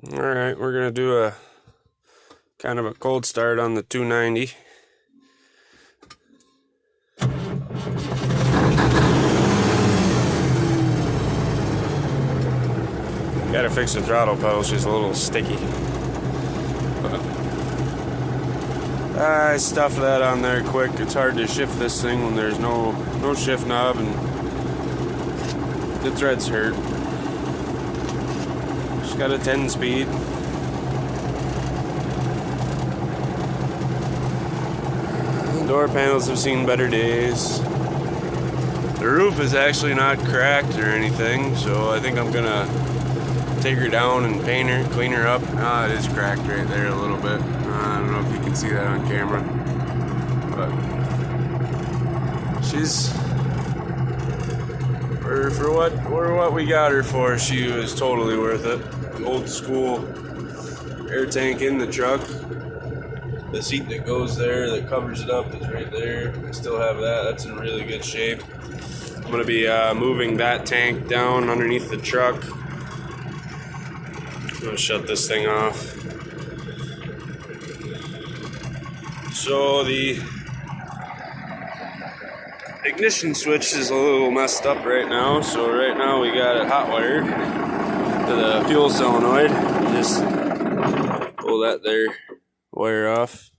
Alright, we're going to do a kind of a cold start on the 290. Gotta fix the throttle pedal, she's a little sticky. But I stuffed that on there quick. It's hard to shift this thing when there's no shift knob and the threads hurt. She's got a 10 speed. Door panels have seen better days. The roof is actually not cracked or anything, so I think I'm gonna take her down and paint her, clean her up. Ah, it is cracked right there a little bit. I don't know if you can see that on camera, but she's for what we got her for. She was totally worth it. Old school air tank in the truck. The seat that goes there, that covers it up, is right there. I still have that. That's in really good shape. I'm going to be moving that tank down underneath the truck. I'm going to shut this thing off. So the ignition switch is a little messed up right now. So right now we got it hot wired to the fuel solenoid. Just pull that there wire off.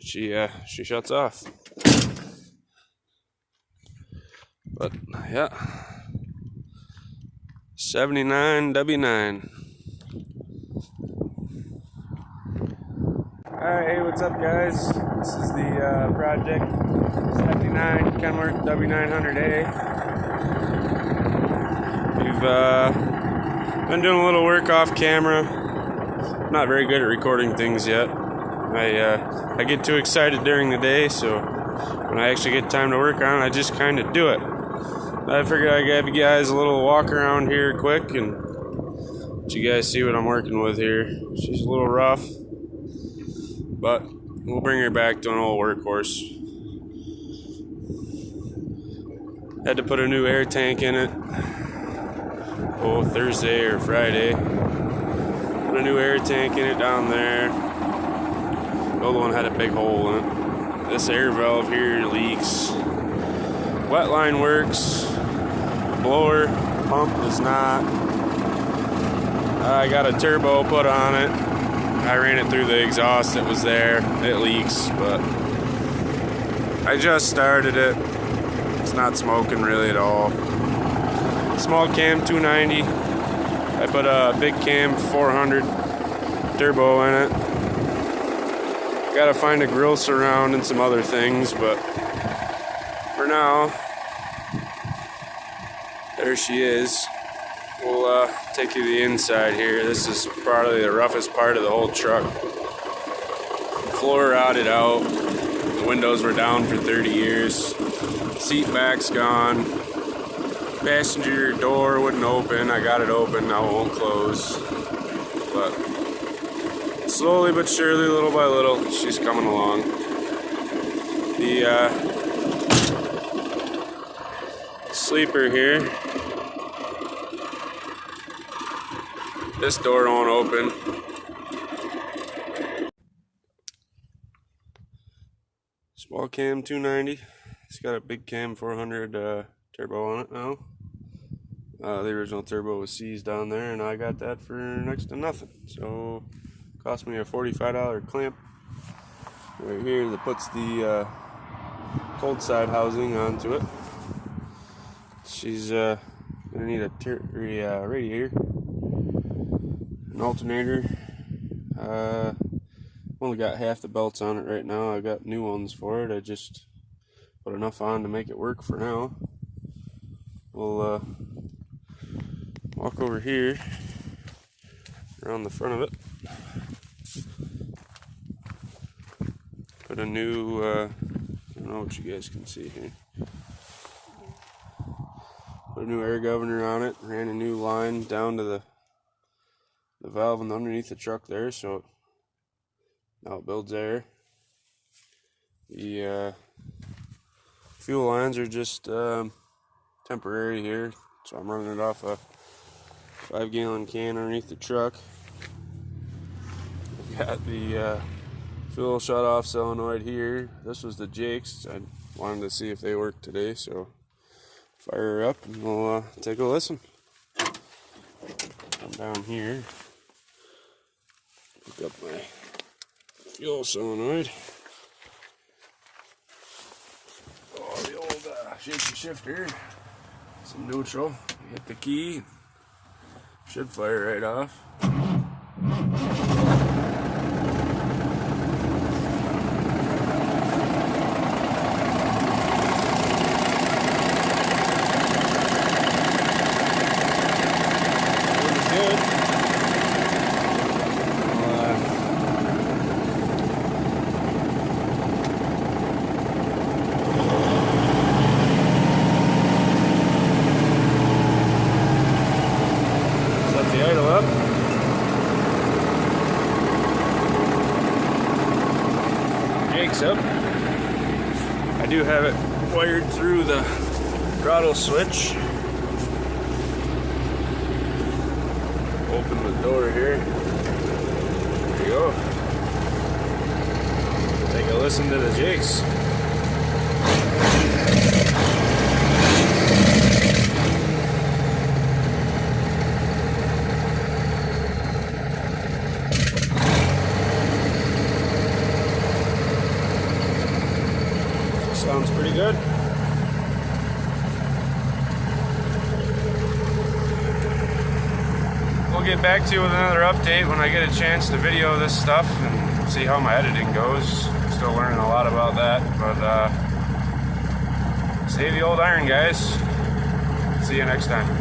She shuts off. But yeah, 79 W9. Alright, hey, what's up, guys? This is the project 79 Kenworth w900A. We've been doing a little work off camera. Not very good at recording things yet. I get too excited during the day, so when I actually get time to work on it, I just kind of do it. I figured I'd give you guys a little walk around here quick and let you guys see what I'm working with here. She's a little rough, but we'll bring her back to an old workhorse. Had to put a new air tank in it. Thursday or Friday. Put a new air tank in it down there. The old one had a big hole in it. This air valve here leaks. Wet line works. Blower pump does not. I got a turbo put on it. I ran it through the exhaust that was there. It leaks, but I just started it. It's not smoking really at all. Small cam 290. I put a big cam 400 turbo in it. Gotta find a grill surround and some other things, but for now, there she is. We'll take you to the inside here. This is probably the roughest part of the whole truck. The floor rotted out. The windows were down for 30 years. Seat back's gone. Passenger door wouldn't open. I got it open, now it won't close. But slowly but surely, little by little, she's coming along. The sleeper here. This door won't open. Small cam 290. It's got a big cam 400 turbo on it now. The original turbo was seized down there, and I got that for next to nothing. So, cost me a $45 clamp right here that puts the cold side housing onto it. She's gonna need a radiator, an alternator. Only got half the belts on it right now. I got new ones for it. I just put enough on to make it work for now. We'll walk over here around the front of it. Put a new I don't know what you guys can see here. Put a new air governor on it. Ran a new line down to the valve and underneath the truck there, so now it builds air. The fuel lines are just temporary here, so I'm running it off a 5-gallon can underneath the truck. Got the fuel shut off solenoid here. This was the Jake's. I wanted to see if they worked today, so fire her up and we'll take a listen. Come down here, pick up my fuel solenoid. Oh, the old shaky shifter. Some neutral. Hit the key. Should fire right off. Up. I do have it wired through the throttle switch. Open the door here. There you go. Take a listen to the Jake's. Sounds pretty good. We'll get back to you with another update when I get a chance to video this stuff and see how my editing goes. Still learning a lot about that, but save the old iron, guys. See you next time.